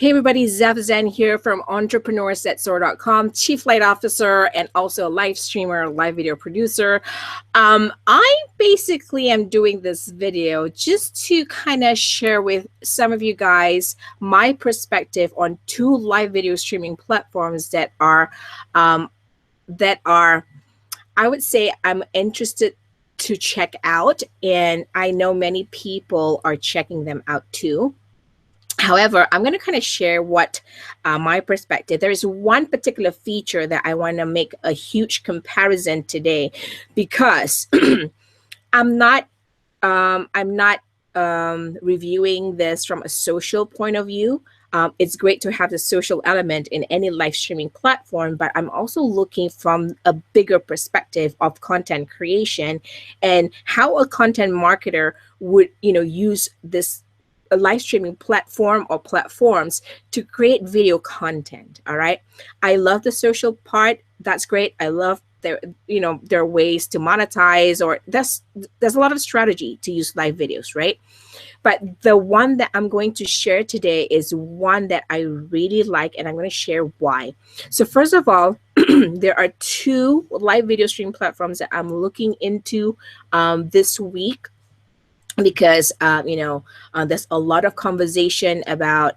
Hey everybody, ZefZan here from entrepreneursetsoar.com, Chief Light Officer and also a live streamer, live video producer. I basically am doing this video just to kind of share with some of you guys my perspective on two live video streaming platforms that are, I would say I'm interested to check out, and I know many people are checking them out too. However, I'm going to kind of share what my perspective. There is one particular feature that I want to make a huge comparison today, because I'm not reviewing this from a social point of view. It's great to have the social element in any live streaming platform, but I'm also looking from a bigger perspective of content creation and how a content marketer would, use this a live streaming platform or platforms to create video content. All right. I love the social part. That's great. I love there are ways to monetize, or there's a lot of strategy to use live videos, right? But the one that I'm going to share today is one that I really like, and I'm going to share why. So first of all, there are two live video stream platforms that I'm looking into this week, because there's a lot of conversation about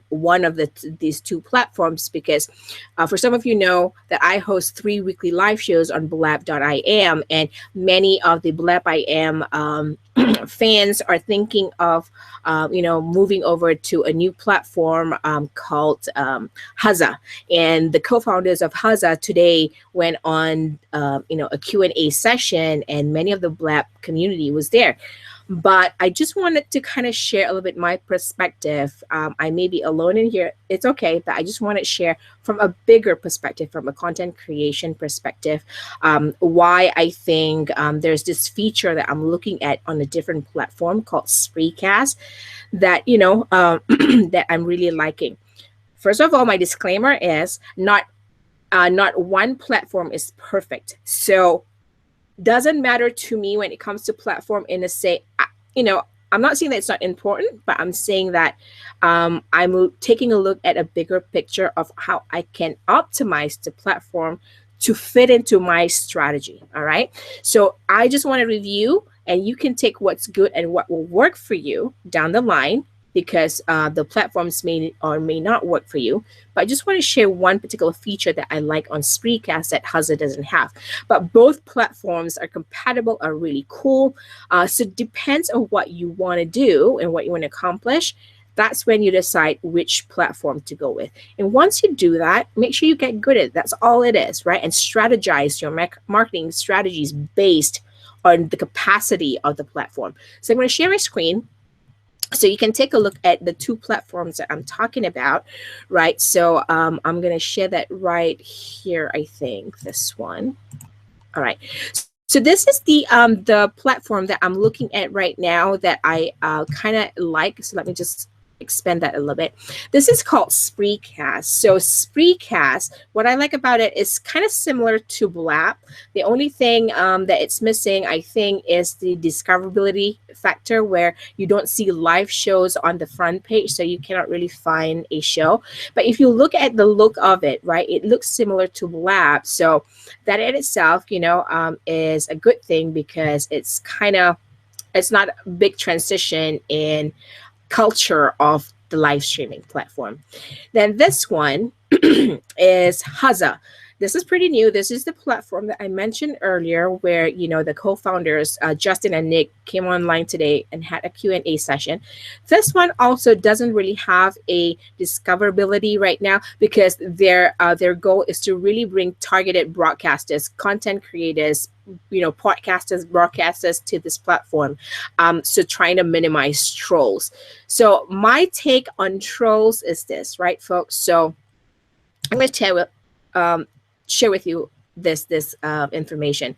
one of these two platforms, because for some of you know that I host 3 weekly live shows on blab.im, and many of the blab.im fans are thinking of moving over to a new platform called Huzza. And the co-founders of Huzza today went on a Q&A session, and many of the blab community was there. But I just wanted to kind of share a little bit my perspective. I may be alone in here. It's okay, but I just want to share from a bigger perspective, from a content creation perspective, why I think there's this feature that I'm looking at on a different platform called Spreecast that, that I'm really liking. First of all, my disclaimer is not one platform is perfect. So doesn't matter to me when it comes to platform in a say, I'm not saying that it's not important, but I'm saying that I'm taking a look at a bigger picture of how I can optimize the platform to fit into my strategy. All right. So I just want to review, and you can take what's good and what will work for you down the line, because the platforms may or may not work for you. But I just want to share one particular feature that I like on Spreecast that Huzza doesn't have. But both platforms are compatible, are really cool. So it depends on what you want to do and what you want to accomplish. That's when you decide which platform to go with. And once you do that, make sure you get good at it. That's all it is, right? And strategize your marketing strategies based on the capacity of the platform. So I'm going to share my screen, so you can take a look at the two platforms that I'm talking about, right? So I'm going to share that right here, I think, this one. All right. So this is the platform that I'm looking at right now that I kind of like. So let me just expand that a little bit. This is called Spreecast. So Spreecast, what I like about it is kind of similar to Blab. The only thing that it's missing, I think, is the discoverability factor, where you don't see live shows on the front page, so you cannot really find a show. But if you look at the look of it, right, it looks similar to Blab. So that in itself, is a good thing, because it's not a big transition in culture of the live streaming platform. Then this one is Huzza. This is pretty new. This is the platform that I mentioned earlier, where the co-founders Justin and Nick came online today and had a Q&A session. This one also doesn't really have a discoverability right now, because their goal is to really bring targeted broadcasters, content creators, podcasters, broadcasters to this platform. So trying to minimize trolls. So my take on trolls is this, right, folks? So I'm going to share with you this information.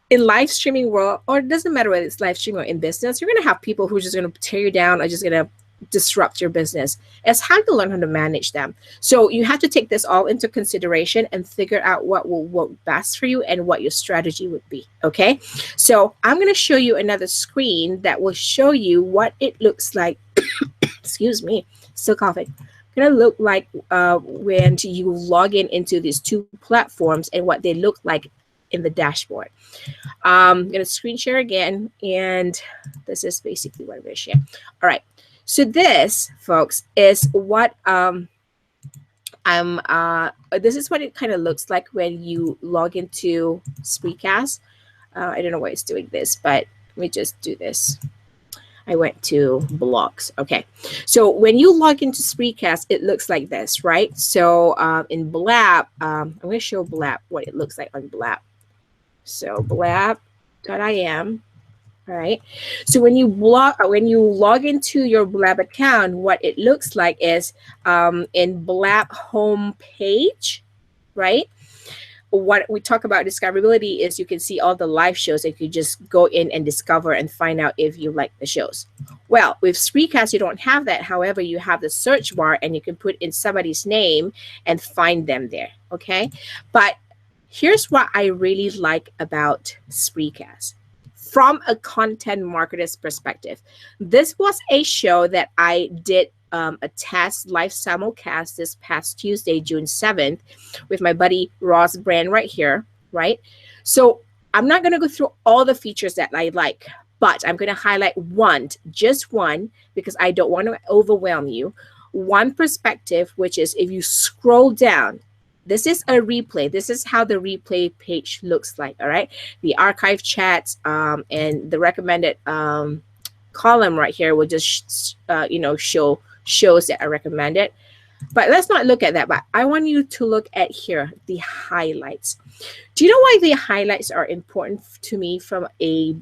In live streaming world, or it doesn't matter whether it's live streaming or in business, you're going to have people who are just going to tear you down, or just going to disrupt your business. It's how to learn how to manage them. So you have to take this all into consideration and figure out what will work best for you and what your strategy would be. Okay. So I'm going to show you another screen that will show you what it looks like. Excuse me. Still coughing. Gonna look like when you log in into these two platforms and what they look like in the dashboard. I'm gonna screen share again, and this is basically what I'm gonna share. All right. So this, folks, is what this is what it kind of looks like when you log into Spreecast. I don't know why it's doing this, but let me just do this. I went to blogs. Okay. So when you log into Spreecast, it looks like this, right? So in Blab, I'm going to show Blab what it looks like on Blab. So blab.im. All right. So when you log into your Blab account, what it looks like is in Blab home page, right? What we talk about discoverability is you can see all the live shows if you just go in and discover and find out if you like the shows. Well, with Spreecast, you don't have that. However, you have the search bar and you can put in somebody's name and find them there. Okay. But here's what I really like about Spreecast. From a content marketer's perspective, this was a show that I did a test live simulcast this past Tuesday, June 7th, with my buddy Ross Brand right here, right? So I'm not going to go through all the features that I like, but I'm going to highlight one, just one, because I don't want to overwhelm you. One perspective, which is if you scroll down, this is a replay. This is how the replay page looks like, all right? The archive chats and the recommended column right here will just, show shows that are recommended. But let's not look at that. But I want you to look at here, the highlights. Do you know why the highlights are important to me from a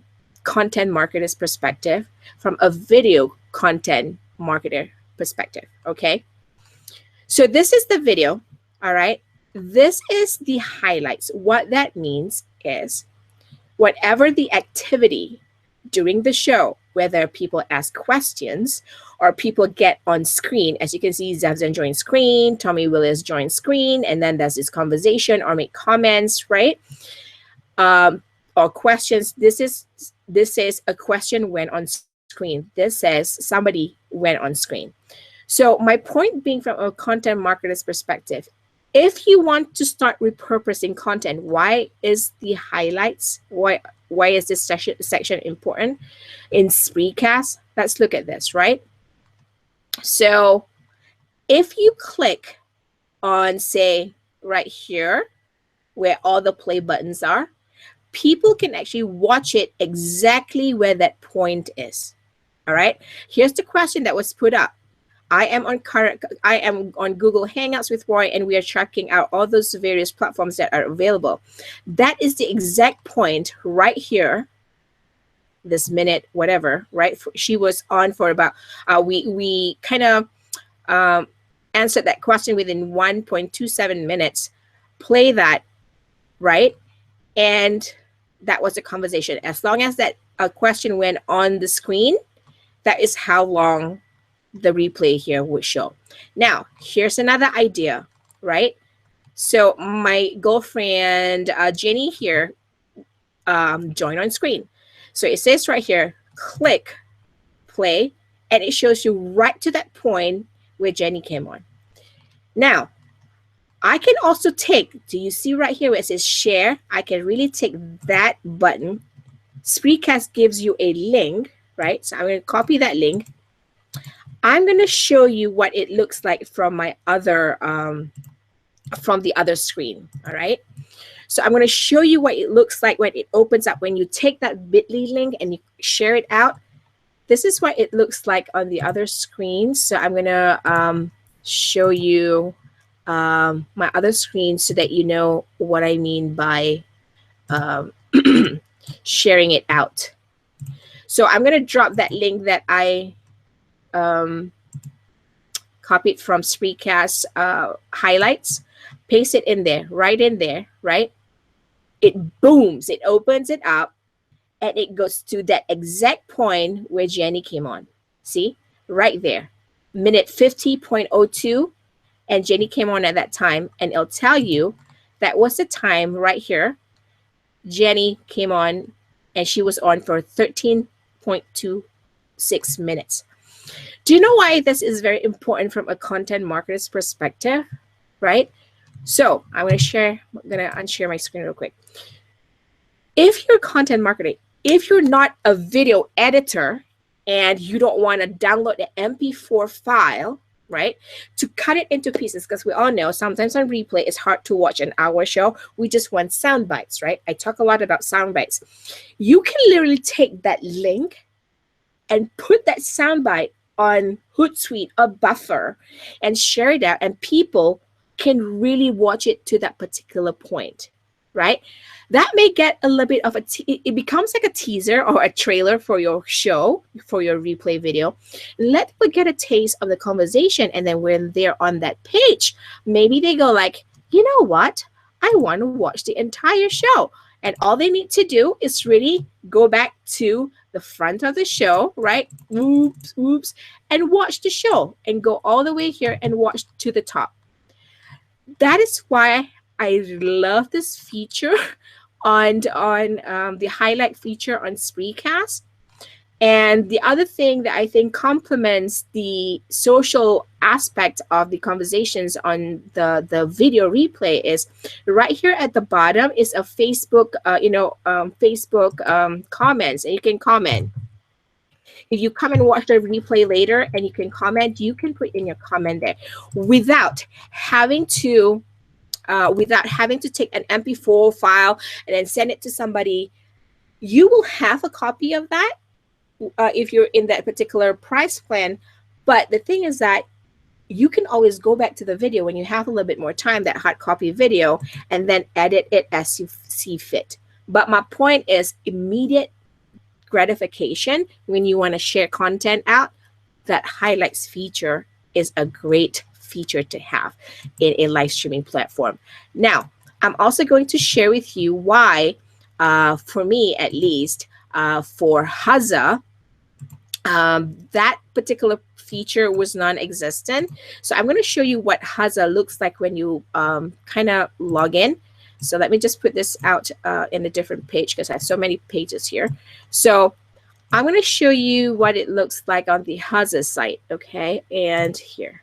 content marketer's perspective, from a video content marketer perspective, okay? So this is the video, all right? This is the highlights. What that means is whatever the activity during the show, whether people ask questions or people get on screen, as you can see, ZefZan join screen, Tommy Willis join screen, and then there's this conversation or make comments, right? Or questions. This says a question went on screen. This says somebody went on screen. So my point being, from a content marketer's perspective, if you want to start repurposing content, why is the highlights, why is this section important in Spreecast? Let's look at this, right? So if you click on, say, right here, where all the play buttons are, people can actually watch it exactly where that point is. All right. Here's the question that was put up. I am on Google Hangouts with Roy, and we are tracking out all those various platforms that are available. That is the exact point right here, this minute, whatever, right? She was on for about, we kind of answered that question within 1.27 minutes. Play that, right? And that was a conversation. As long as that question went on the screen, that is how long the replay here would show. Now, here's another idea, right? So my girlfriend, Jenny here, joined on screen. So it says right here, click play, and it shows you right to that point where Jenny came on. Now, I can also take, do you see right here where it says share? I can really take that button. Spreecast gives you a link, right? So I'm going to copy that link. I'm going to show you what it looks like from my other, from the other screen, all right? So I'm going to show you what it looks like when it opens up. When you take that bit.ly link and you share it out, this is what it looks like on the other screen. So I'm going to show you my other screen so that you know what I mean by sharing it out. So I'm going to drop that link that I copied from Spreecast highlights, paste it in there, right in there, right? It booms, it opens it up, and it goes to that exact point where Jenny came on. See, right there, minute 50.02, and Jenny came on at that time, and it'll tell you that was the time right here. Jenny came on, and she was on for 13.26 minutes. Do you know why this is very important from a content marketer's perspective, right? So I'm going to unshare my screen real quick. If you're a content marketer, if you're not a video editor and you don't want to download the MP4 file, right, to cut it into pieces, because we all know sometimes on replay it's hard to watch an hour show. We just want sound bites, right? I talk a lot about sound bites. You can literally take that link and put that sound bite on Hootsuite or Buffer and share it out, and people can really watch it to that particular point, right? That may get a little bit of it becomes like a teaser or a trailer for your show, for your replay video. Let people get a taste of the conversation, and then when they're on that page, maybe they go like, you know what? I want to watch the entire show. And all they need to do is really go back to the front of the show, right? Oops, and watch the show and go all the way here and watch to the top. That is why I love this feature on the highlight feature on Spreecast. And the other thing that I think complements the social aspect of the conversations on the video replay is right here at the bottom is a Facebook, Facebook comments, and you can comment. If you come and watch the replay later and you can comment, you can put in your comment there without having to take an MP4 file and then send it to somebody. You will have a copy of that if you're in that particular price plan. But the thing is that you can always go back to the video when you have a little bit more time, that hard copy video, and then edit it as you see fit. But my point is immediate gratification when you want to share content out. That highlights feature is a great feature to have in a live streaming platform. Now, I'm also going to share with you why, for me at least, for Huzza, that particular feature was non-existent. So I'm going to show you what Huzza looks like when you kind of log in. So let me just put this out in a different page because I have so many pages here. So I'm going to show you what it looks like on the Huzza site. Okay, and here.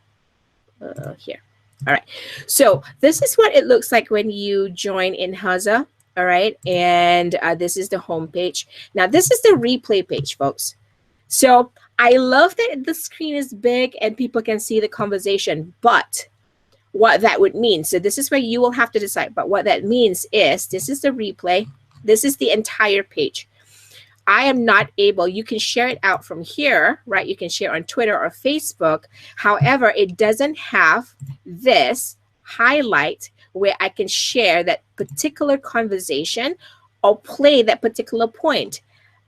Here. All right. So this is what it looks like when you join in Huzza. All right. And this is the home page. Now, this is the replay page, folks. So I love that the screen is big and people can see the conversation, but what that would mean, so this is where you will have to decide, but what that means is this is the replay. This is the entire page. I am not able, you can share it out from here, right? You can share on Twitter or Facebook. However, it doesn't have this highlight where I can share that particular conversation or play that particular point.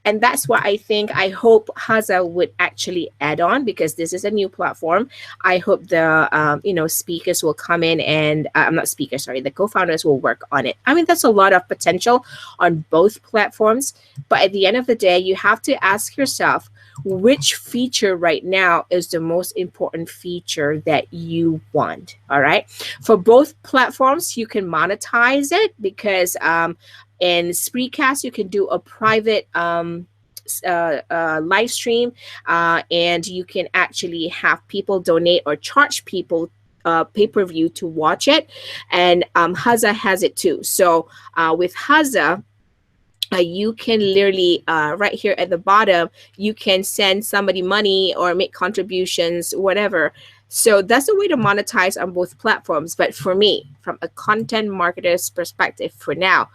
And that's what I hope Huzza would actually add on, because this is a new platform. I hope the speakers will come in and the co-founders will work on it. I mean, that's a lot of potential on both platforms. But at the end of the day, you have to ask yourself, which feature right now is the most important feature that you want? All right. For both platforms, you can monetize it because in Spreecast, you can do a private live stream, and you can actually have people donate or charge people pay-per-view to watch it. And Huzza has it too. So with Huzza, you can literally, right here at the bottom, you can send somebody money or make contributions, whatever. So that's a way to monetize on both platforms. But for me, from a content marketer's perspective, for now,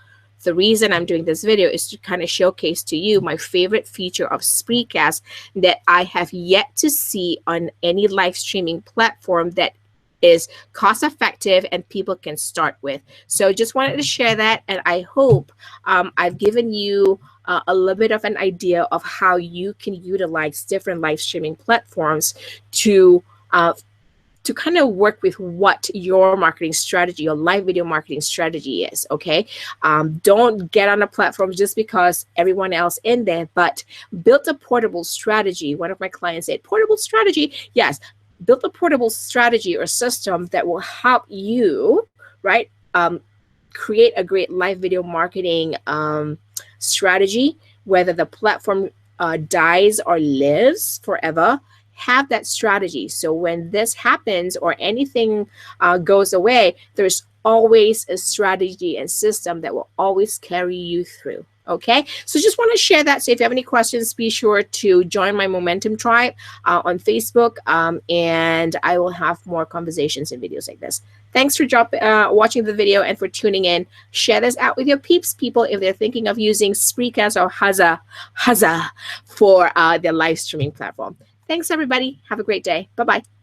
the reason I'm doing this video is to kind of showcase to you my favorite feature of Spreecast that I have yet to see on any live streaming platform that is cost effective and people can start with. So just wanted to share that, and I hope I've given you a little bit of an idea of how you can utilize different live streaming platforms to kind of work with what your marketing strategy, your live video marketing strategy is, okay? Don't get on a platform just because everyone else in there, but build a portable strategy. One of my clients said, portable strategy? Yes, build a portable strategy or system that will help you, right, create a great live video marketing strategy, whether the platform dies or lives forever. have that strategy. So when this happens or anything goes away, there's always a strategy and system that will always carry you through. Okay, so just want to share that. So if you have any questions, be sure to join my Momentum Tribe on Facebook, and I will have more conversations and videos like this. Thanks for watching the video and for tuning in. Share this out with your peeps, people, if they're thinking of using Spreecast or Huzza for their live streaming platform. Thanks, everybody. Have a great day. Bye-bye.